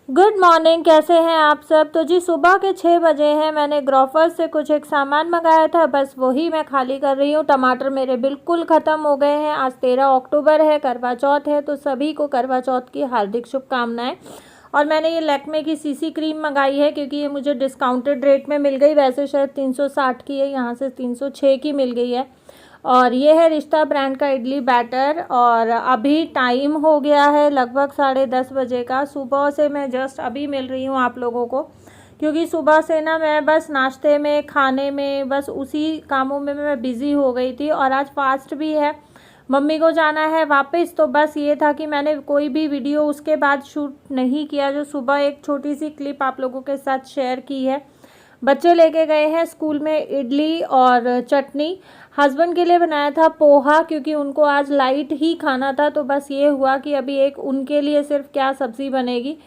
Good morning, कैसे हैं आप सब। तो जी सुबह के 6 बजे हैं। मैंने ग्रोफर्स से कुछ एक सामान मंगाया था, बस वही मैं खाली कर रही हूँ। टमाटर मेरे बिल्कुल ख़त्म हो गए हैं। आज 13 अक्टूबर है, करवा चौथ है, तो सभी को करवा चौथ की हार्दिक शुभकामनाएं। और मैंने ये लैक्मे की सीसी क्रीम मंगाई है क्योंकि ये मुझे डिस्काउंटेड रेट में मिल गई। वैसे शायद 360 की है, यहाँ से 306 की मिल गई है। और ये है रिश्ता ब्रांड का इडली बैटर। और अभी टाइम हो गया है लगभग 10:30 बजे का। सुबह से मैं जस्ट अभी मिल रही हूँ आप लोगों को, क्योंकि सुबह से ना मैं बस नाश्ते में, खाने में, बस उसी कामों में मैं बिज़ी हो गई थी। और आज फास्ट भी है, मम्मी को जाना है वापस। तो बस ये था कि मैंने कोई भी वीडियो उसके बाद शूट नहीं किया। जो सुबह एक छोटी सी क्लिप आप लोगों के साथ शेयर की है। बच्चे लेके गए हैं स्कूल में इडली और चटनी। हस्बैंड के लिए बनाया था पोहा, क्योंकि उनको आज लाइट ही खाना था। तो बस ये हुआ कि अभी एक उनके लिए सिर्फ क्या सब्ज़ी बनेगी,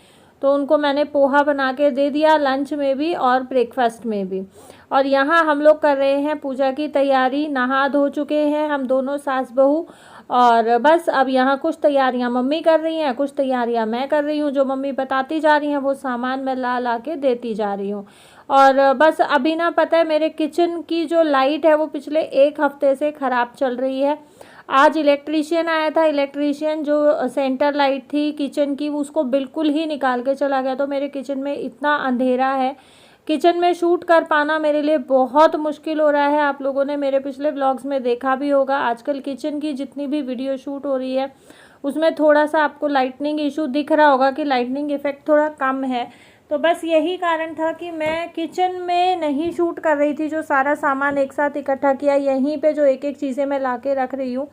तो उनको मैंने पोहा बना के दे दिया, लंच में भी और ब्रेकफास्ट में भी। और यहाँ हम लोग कर रहे हैं पूजा की तैयारी। नहा धो चुके हैं हम दोनों सास बहू। और बस अब यहाँ कुछ तैयारियाँ मम्मी कर रही हैं, कुछ तैयारियाँ मैं कर रही हूँ। जो मम्मी बताती जा रही हैं वो सामान मैं ला ला के देती जा रही हूँ। और बस अभी ना पता है, मेरे किचन की जो लाइट है वो पिछले 1 हफ्ते से ख़राब चल रही है। आज इलेक्ट्रीशियन आया था। इलेक्ट्रीशियन जो सेंटर लाइट थी किचन की, उसको बिल्कुल ही निकाल के चला गया। तो मेरे किचन में इतना अंधेरा है, किचन में शूट कर पाना मेरे लिए बहुत मुश्किल हो रहा है। आप लोगों ने मेरे पिछले व्लॉग्स में देखा भी होगा, आजकल किचन की जितनी भी वीडियो शूट हो रही है उसमें थोड़ा सा आपको लाइटनिंग इशू दिख रहा होगा कि लाइटनिंग इफ़ेक्ट थोड़ा कम है। तो बस यही कारण था कि मैं किचन में नहीं शूट कर रही थी। जो सारा सामान एक साथ इकट्ठा किया, यहीं पे जो एक एक चीज़ें मैं ला के रख रही हूँ,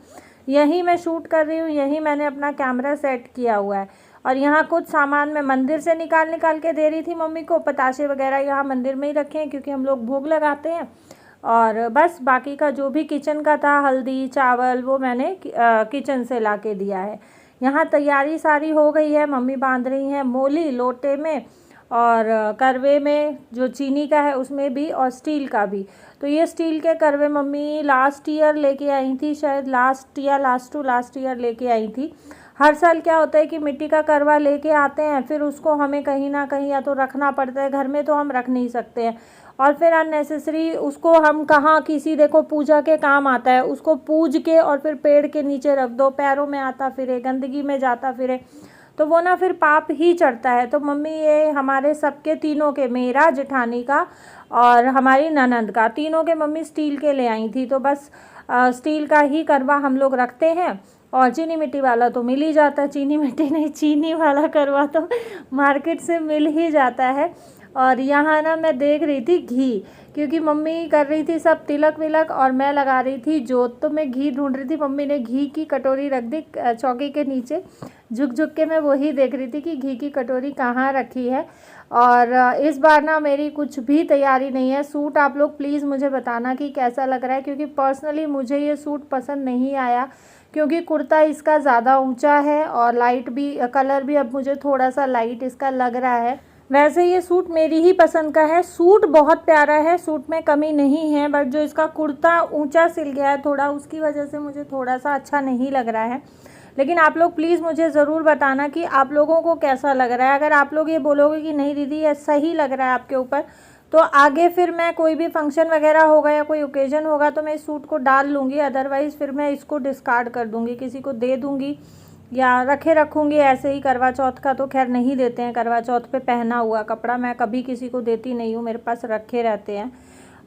यहीं मैं शूट कर रही हूँ। यहीं मैंने अपना कैमरा सेट किया हुआ है। और यहाँ कुछ सामान मैं मंदिर से निकाल के दे रही थी मम्मी को। पताशे वगैरह यहाँ मंदिर में ही रखे हैं क्योंकि हम लोग भोग लगाते हैं। और बस बाकी का जो भी किचन का था, हल्दी चावल, वो मैंने किचन से ला के दिया है। यहाँ तैयारी सारी हो गई है। मम्मी बांध रही हैं मोली लोटे में, और करवे में जो चीनी का है उसमें भी, और स्टील का भी। तो ये स्टील के करवे मम्मी लास्ट ईयर लेके आई थी, शायद लास्ट ईयर लेके आई थी। हर साल क्या होता है कि मिट्टी का करवा लेके आते हैं, फिर उसको हमें कहीं ना कहीं या तो रखना पड़ता है, घर में तो हम रख नहीं सकते हैं। और फिर अननेसेसरी उसको हम कहाँ, किसी देखो पूजा के काम आता है, उसको पूज के और फिर पेड़ के नीचे रख दो, पैरों में आता फिरे, गंदगी में जाता फिरे, तो वो ना फिर पाप ही चढ़ता है। तो मम्मी ये हमारे सबके, तीनों के, मेरा, जेठानी का और हमारी ननंद का, तीनों के मम्मी स्टील के ले आई थी। तो बस स्टील का ही करवा हम लोग रखते हैं। और चीनी मिट्टी वाला तो मिल ही जाता है, चीनी मिट्टी नहीं, चीनी वाला करवा तो मार्केट से मिल ही जाता है। और यहाँ ना मैं देख रही थी घी, क्योंकि मम्मी कर रही थी सब तिलक विलक और मैं लगा रही थी जोत। तो मैं घी ढूंढ रही थी, मम्मी ने घी की कटोरी रख दी चौकी के नीचे। झुक झुक के मैं वही देख रही थी कि घी की कटोरी कहाँ रखी है। और इस बार ना मेरी कुछ भी तैयारी नहीं है। सूट आप लोग प्लीज़ मुझे बताना कि कैसा लग रहा है, क्योंकि पर्सनली मुझे ये सूट पसंद नहीं आया, क्योंकि कुर्ता इसका ज़्यादा ऊंचा है और लाइट भी, कलर भी अब मुझे थोड़ा सा लाइट इसका लग रहा है। वैसे ये सूट मेरी ही पसंद का है, सूट बहुत प्यारा है, सूट में कमी नहीं है, बट जो इसका कुर्ता ऊंचा सिल गया है थोड़ा, उसकी वजह से मुझे थोड़ा सा अच्छा नहीं लग रहा है। लेकिन आप लोग प्लीज़ मुझे ज़रूर बताना कि आप लोगों को कैसा लग रहा है। अगर आप लोग ये बोलोगे कि नहीं दीदी ये सही लग रहा है आपके ऊपर, तो आगे फिर मैं कोई भी फंक्शन वगैरह होगा या कोई ओकेजन होगा तो मैं इस सूट को डाल लूँगी। अदरवाइज़ फिर मैं इसको डिस्कार्ड कर दूँगी, किसी को दे दूँगी या रखूँगी ऐसे ही। करवा चौथ का तो खैर नहीं देते हैं, करवा चौथ पे पहना हुआ कपड़ा मैं कभी किसी को देती नहीं हूँ, मेरे पास रखे रहते हैं।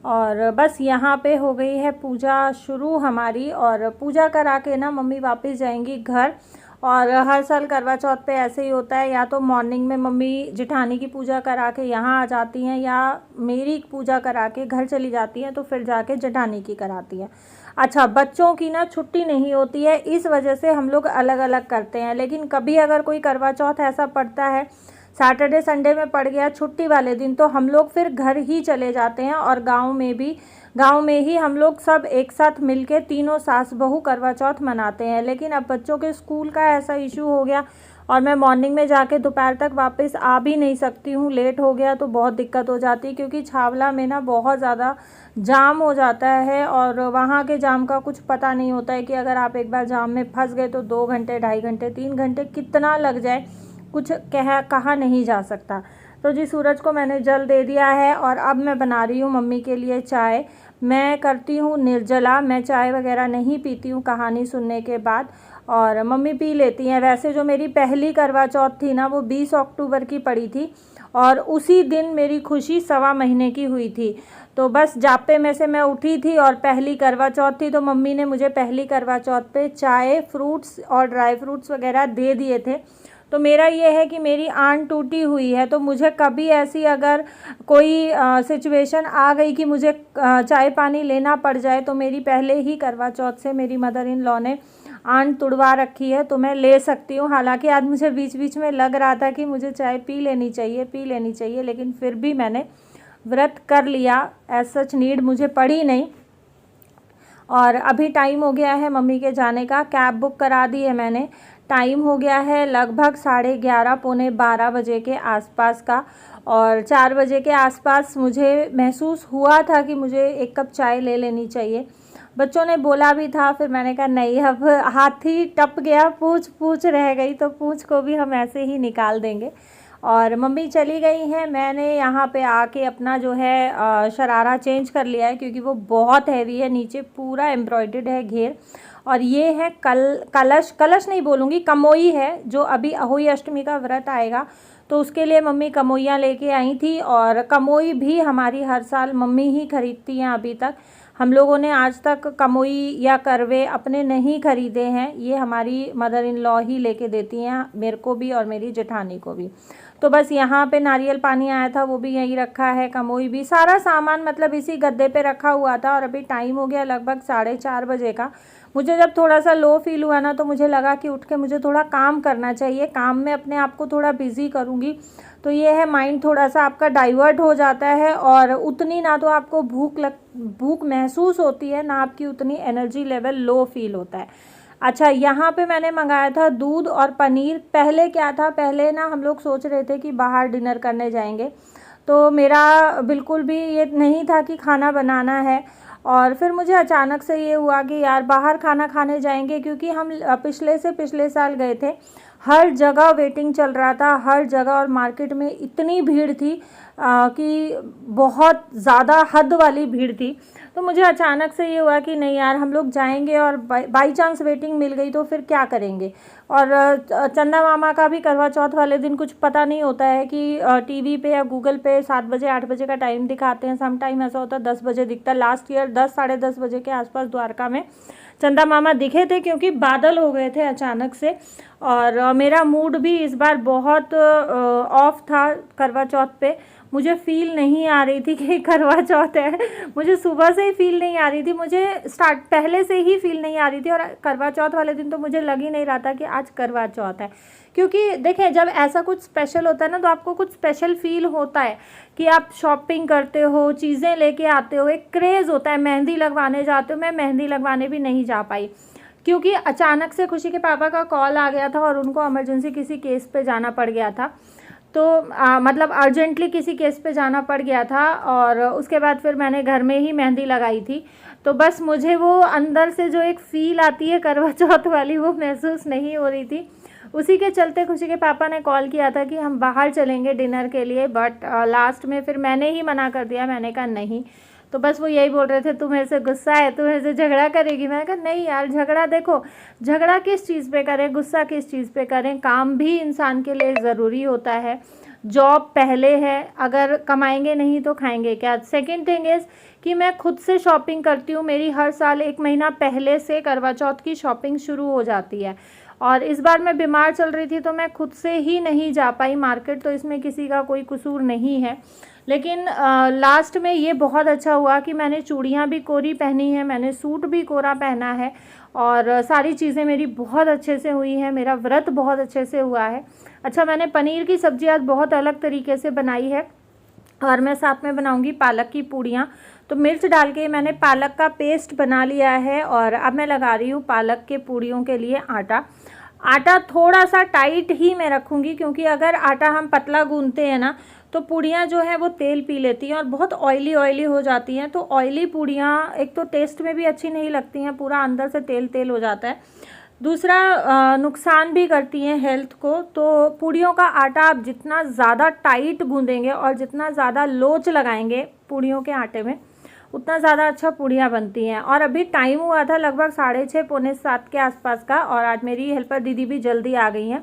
और बस यहाँ पे हो गई है पूजा शुरू हमारी। और पूजा करा के ना मम्मी वापस जाएंगी घर। और हर साल करवा चौथ पे ऐसे ही होता है, या तो मॉर्निंग में मम्मी जेठानी की पूजा करा के यहाँ आ जाती हैं, या मेरी पूजा करा के घर चली जाती हैं, तो फिर जाके जेठानी की कराती हैं। अच्छा, बच्चों की ना छुट्टी नहीं होती है, इस वजह से हम लोग अलग अलग करते हैं। लेकिन कभी अगर कोई करवा चौथ ऐसा पड़ता है, सैटरडे संडे में पड़ गया छुट्टी वाले दिन, तो हम लोग फिर घर ही चले जाते हैं। और गांव में ही हम लोग सब एक साथ मिलके तीनों सास बहू करवा चौथ मनाते हैं। लेकिन अब बच्चों के स्कूल का ऐसा इशू हो गया और मैं मॉर्निंग में जाके दोपहर तक वापस आ भी नहीं सकती हूँ, लेट हो गया तो बहुत दिक्कत हो जाती है, क्योंकि छावला में ना बहुत ज़्यादा जाम हो जाता है। और वहाँ के जाम का कुछ पता नहीं होता है कि अगर आप एक बार जाम में फंस गए तो 2 घंटे, 2.5 घंटे, 3 घंटे कितना लग जाए, कुछ कहा नहीं जा सकता। तो जी सूरज को मैंने जल दे दिया है और अब मैं बना रही हूँ मम्मी के लिए चाय। मैं करती हूँ निर्जला, मैं चाय वगैरह नहीं पीती हूँ कहानी सुनने के बाद, और मम्मी पी लेती हैं। वैसे जो मेरी पहली करवा चौथ थी ना वो 20 अक्टूबर की पड़ी थी और उसी दिन मेरी खुशी 1.25 महीने की हुई थी। तो बस जापे में से मैं उठी थी और पहली करवा चौथ थी, तो मम्मी ने मुझे पहली करवा चौथ पे चाय, फ्रूट्स और ड्राई फ्रूट्स वगैरह दे दिए थे। तो मेरा ये है कि मेरी आन टूटी हुई है, तो मुझे कभी ऐसी अगर कोई सिचुएशन आ गई कि मुझे चाय पानी लेना पड़ जाए, तो मेरी पहले ही करवा चौथ से मेरी मदर इन लॉ ने आन तुड़वा रखी है, तो मैं ले सकती हूँ। हालांकि आज मुझे बीच बीच में लग रहा था कि मुझे चाय पी लेनी चाहिए, लेकिन फिर भी मैंने व्रत कर लिया। एज सच नीड मुझे पड़ी नहीं। और अभी टाइम हो गया है मम्मी के जाने का, कैब बुक करा दी है मैंने। टाइम हो गया है लगभग 11:30 पौने 12 बजे के आसपास का, और 4 बजे के आसपास मुझे महसूस हुआ था कि मुझे 1 कप चाय ले लेनी चाहिए। बच्चों ने बोला भी था, फिर मैंने कहा नहीं, अब हाथी टप गया, पूछ रह गई, तो पूछ को भी हम ऐसे ही निकाल देंगे। और मम्मी चली गई हैं। मैंने यहाँ पे आके अपना जो है शरारा चेंज कर लिया है, क्योंकि वो बहुत हैवी है, नीचे पूरा एम्ब्रॉयडर्ड है घेर। और ये है कलश नहीं बोलूँगी, कमोई है, जो अभी अहोई अष्टमी का व्रत आएगा तो उसके लिए मम्मी कमोइयाँ लेके आई थी। और कमोई भी हमारी हर साल मम्मी ही खरीदती हैं। अभी तक हम लोगों ने आज तक कमोई या करवे अपने नहीं खरीदे हैं, ये हमारी मदर इन लॉ ही लेके देती हैं, मेरे को भी और मेरी जेठानी को भी। तो बस यहाँ पे नारियल पानी आया था, वो भी यहीं रखा है, कमोई भी, सारा सामान मतलब इसी गद्दे पे रखा हुआ था। और अभी टाइम हो गया लगभग 4:30 बजे का। मुझे जब थोड़ा सा लो फील हुआ ना, तो मुझे लगा कि उठ के मुझे थोड़ा काम करना चाहिए, काम में अपने आप को थोड़ा बिजी करूँगी तो ये है माइंड थोड़ा सा आपका डाइवर्ट हो जाता है, और उतनी ना तो आपको भूख महसूस होती है, ना आपकी उतनी एनर्जी लेवल लो फील होता है। अच्छा, यहाँ पे मैंने मंगाया था दूध और पनीर। पहले क्या था, पहले ना हम लोग सोच रहे थे कि बाहर डिनर करने जाएंगे, तो मेरा बिल्कुल भी ये नहीं था कि खाना बनाना है। और फिर मुझे अचानक से ये हुआ कि यार बाहर खाना खाने जाएंगे, क्योंकि हम पिछले साल गए थे, हर जगह वेटिंग चल रहा था, हर जगह, और मार्केट में इतनी भीड़ थी कि बहुत ज़्यादा हद वाली भीड़ थी। तो मुझे अचानक से ये हुआ कि नहीं यार, हम लोग जाएंगे और बाई चांस वेटिंग मिल गई तो फिर क्या करेंगे। और चंदा मामा का भी करवा चौथ वाले दिन कुछ पता नहीं होता है कि टीवी पे या गूगल पे 7 बजे 8 बजे का टाइम दिखाते हैं, सम टाइम ऐसा होता है 10 बजे दिखता है। लास्ट ईयर 10 साढ़े 10 बजे के आसपास द्वारका में चंदा मामा दिखे थे, क्योंकि बादल हो गए थे अचानक से। और मेरा मूड भी इस बार बहुत ऑफ था करवा चौथ पे। मुझे फील नहीं आ रही थी कि करवा चौथ है, मुझे सुबह से ही फील नहीं आ रही थी, मुझे पहले से ही फील नहीं आ रही थी। और करवा चौथ वाले दिन तो मुझे लग ही नहीं रहा था कि आज करवा चौथ है, क्योंकि देखें जब ऐसा कुछ स्पेशल होता है ना, तो आपको कुछ स्पेशल फील होता है कि आप शॉपिंग करते हो, चीज़ें लेके आते हो, एक क्रेज़ होता है। मेहंदी लगवाने जाते हो, मैं मेहंदी लगवाने भी नहीं जा पाई, क्योंकि अचानक से खुशी के पापा का कॉल आ गया था और उनको इमरजेंसी किसी केस पे जाना पड़ गया था। तो मतलब अर्जेंटली किसी केस पे जाना पड़ गया था, और उसके बाद फिर मैंने घर में ही मेहंदी लगाई थी। तो बस मुझे वो अंदर से जो एक फ़ील आती है करवा चौथ वाली, वो महसूस नहीं हो रही थी। उसी के चलते खुशी के पापा ने कॉल किया था कि हम बाहर चलेंगे डिनर के लिए, बट लास्ट में फिर मैंने ही मना कर दिया। मैंने कहा नहीं। तो बस वो यही बोल रहे थे, तू मेरे से गुस्सा है, तू मेरे से झगड़ा करेगी। मैंने कहा नहीं यार, झगड़ा देखो, झगड़ा किस चीज़ पे करें, गुस्सा किस चीज़ पे करें, काम भी इंसान के लिए ज़रूरी होता है। जॉब पहले है, अगर कमाएंगे नहीं तो खाएंगे क्या। सेकेंड थिंग इज़ कि मैं खुद से शॉपिंग करती हूँ, मेरी हर साल 1 महीना पहले से करवा चौथ की शॉपिंग शुरू हो जाती है। और इस बार मैं बीमार चल रही थी, तो मैं खुद से ही नहीं जा पाई मार्केट, तो इसमें किसी का कोई कसूर नहीं है। लेकिन लास्ट में ये बहुत अच्छा हुआ कि मैंने चूड़ियाँ भी कोरी पहनी है, मैंने सूट भी कोरा पहना है, और सारी चीज़ें मेरी बहुत अच्छे से हुई हैं, मेरा व्रत बहुत अच्छे से हुआ है। अच्छा, मैंने पनीर की सब्ज़ी आज बहुत अलग तरीके से बनाई है, और मैं साथ में बनाऊंगी पालक की पूड़ियाँ। तो मिर्च डाल के मैंने पालक का पेस्ट बना लिया है, और अब मैं लगा रही हूँ पालक के पूड़ियों के लिए आटा थोड़ा सा टाइट ही मैं रखूँगी, क्योंकि अगर आटा हम पतला गूंथते हैं ना, तो पूड़ियाँ जो है वो तेल पी लेती हैं और बहुत ऑयली हो जाती हैं। तो ऑयली पूड़ियाँ एक तो टेस्ट में भी अच्छी नहीं लगती हैं, पूरा अंदर से तेल हो जाता है। दूसरा नुकसान भी करती हैं हेल्थ को। तो पूड़ियों का आटा आप जितना ज़्यादा टाइट गूँधेंगे और जितना ज़्यादा लोच लगाएंगे पूड़ियों के आटे में, उतना ज़्यादा अच्छा पूड़ियाँ बनती हैं। और अभी टाइम हुआ था लगभग 6:30 पौने 7 के आसपास का, और आज मेरी हेल्पर दीदी भी जल्दी आ गई हैं।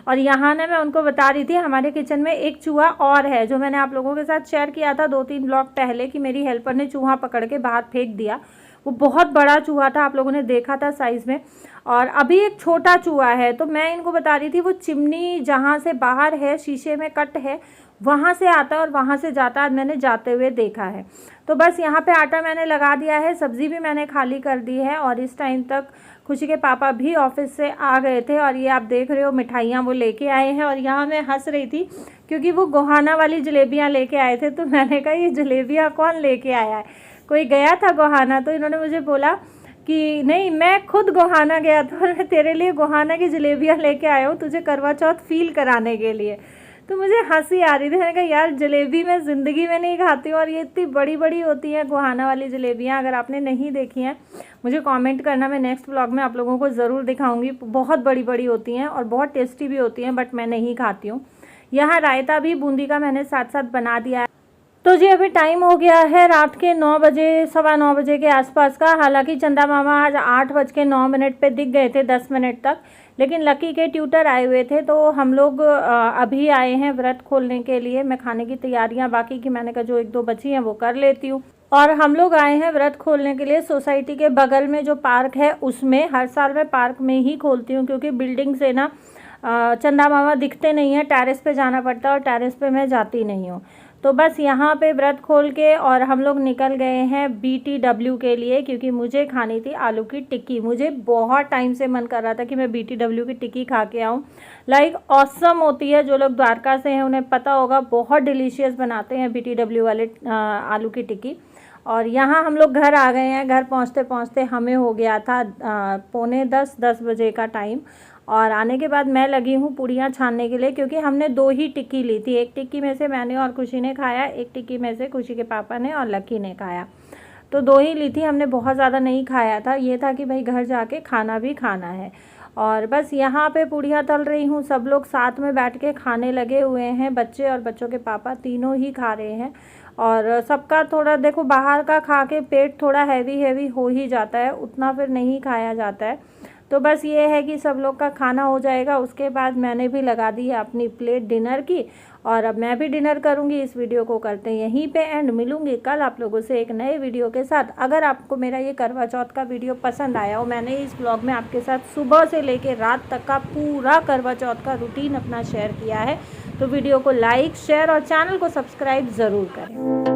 और यहाँ ना मैं उनको बता रही थी हमारे किचन में एक चूहा और है, जो मैंने आप लोगों के साथ शेयर किया था 2-3 ब्लॉग पहले कि मेरी हेल्पर ने चूहा पकड़ के बाहर फेंक दिया। वो बहुत बड़ा चूहा था, आप लोगों ने देखा था साइज़ में। और अभी एक छोटा चूहा है। तो मैं इनको बता रही थी वो चिमनी जहाँ से बाहर है, शीशे में कट है, वहाँ से आता है और वहाँ से जाता है, मैंने जाते हुए देखा है। तो बस यहाँ पे आटा मैंने लगा दिया है, सब्ज़ी भी मैंने खाली कर दी है। और इस टाइम तक खुशी के पापा भी ऑफिस से आ गए थे, और ये आप देख रहे हो मिठाइयाँ वो लेके आए हैं। और यहाँ मैं हंस रही थी क्योंकि वो गोहाना वाली जलेबियाँ लेके आए थे। तो मैंने कहा ये जलेबियाँ कौन लेके आया है, कोई गया था गोहाना? तो इन्होंने मुझे बोला कि नहीं, मैं खुद गोहाना गया था और मैं तेरे लिए गोहाना की जलेबियाँ लेके आया हूँ, तुझे करवा चौथ फील कराने के लिए। तो मुझे हंसी आ रही थी। मैंने कहा यार जलेबी मैं ज़िंदगी में नहीं खाती हूँ, और ये इतनी बड़ी बड़ी होती हैं गोहाना वाली जलेबियाँ। अगर आपने नहीं देखी हैं मुझे कमेंट करना, मैं नेक्स्ट व्लॉग में आप लोगों को ज़रूर दिखाऊंगी। बहुत बड़ी बड़ी होती हैं और बहुत टेस्टी भी होती हैं, बट मैं नहीं खाती हूँ। यहाँ रायता भी बूंदी का मैंने साथ साथ बना दिया है। तो जी अभी टाइम हो गया है रात के 9 बजे, 9:15 बजे के आसपास का। हालांकि चंदा मामा आज 8:09 पे दिख गए थे 10 मिनट तक, लेकिन लकी के ट्यूटर आए हुए थे। तो हम लोग अभी आए हैं व्रत खोलने के लिए। मैं खाने की तैयारियां बाकी की मैंने कहा जो 1-2 बची हैं वो कर लेती हूँ। और हम लोग आए हैं व्रत खोलने के लिए सोसाइटी के बगल में जो पार्क है उसमें। हर साल मैं पार्क में ही खोलती हूँ क्योंकि बिल्डिंग से ना चंदा मामा दिखते नहीं हैं, टेरेस पे जाना पड़ता है और टेरेस पे मैं जाती नहीं हूँ। तो बस यहाँ पे व्रत खोल के और हम लोग निकल गए हैं BTW के लिए, क्योंकि मुझे खानी थी आलू की टिक्की। मुझे बहुत टाइम से मन कर रहा था कि मैं BTW की टिक्की खा के आऊँ। लाइक ऑसम होती है। जो लोग द्वारका से हैं उन्हें पता होगा, बहुत डिलीशियस बनाते हैं BTW वाले आलू की टिक्की। और यहाँ हम लोग घर आ गए हैं। घर पहुँचते पहुँचते हमें हो गया था पौने 10 बजे का टाइम। और आने के बाद मैं लगी हूँ पूड़ियाँ छानने के लिए, क्योंकि हमने 2 ही टिक्की ली थी। एक टिक्की में से मैंने और खुशी ने खाया, एक टिक्की में से खुशी के पापा ने और लकी ने खाया। तो 2 ही ली थी, हमने बहुत ज़्यादा नहीं खाया था। ये था कि भाई घर जाके खाना भी खाना है। और बस यहाँ पे पूड़ियाँ तल रही हूँ। सब लोग साथ में बैठ के खाने लगे हुए हैं, बच्चे और बच्चों के पापा तीनों ही खा रहे हैं। और सबका थोड़ा देखो, बाहर का खा के पेट थोड़ा हैवी हो ही जाता है, उतना फिर नहीं खाया जाता है। तो बस ये है कि सब लोग का खाना हो जाएगा, उसके बाद मैंने भी लगा दी है अपनी प्लेट डिनर की, और अब मैं भी डिनर करूंगी। इस वीडियो को करते हैं यहीं पे एंड। मिलूंगी कल आप लोगों से एक नए वीडियो के साथ। अगर आपको मेरा ये करवा चौथ का वीडियो पसंद आया हो, मैंने इस ब्लॉग में आपके साथ सुबह से लेकर रात तक का पूरा करवा चौथ का रूटीन अपना शेयर किया है, तो वीडियो को लाइक, शेयर और चैनल को सब्सक्राइब ज़रूर करें।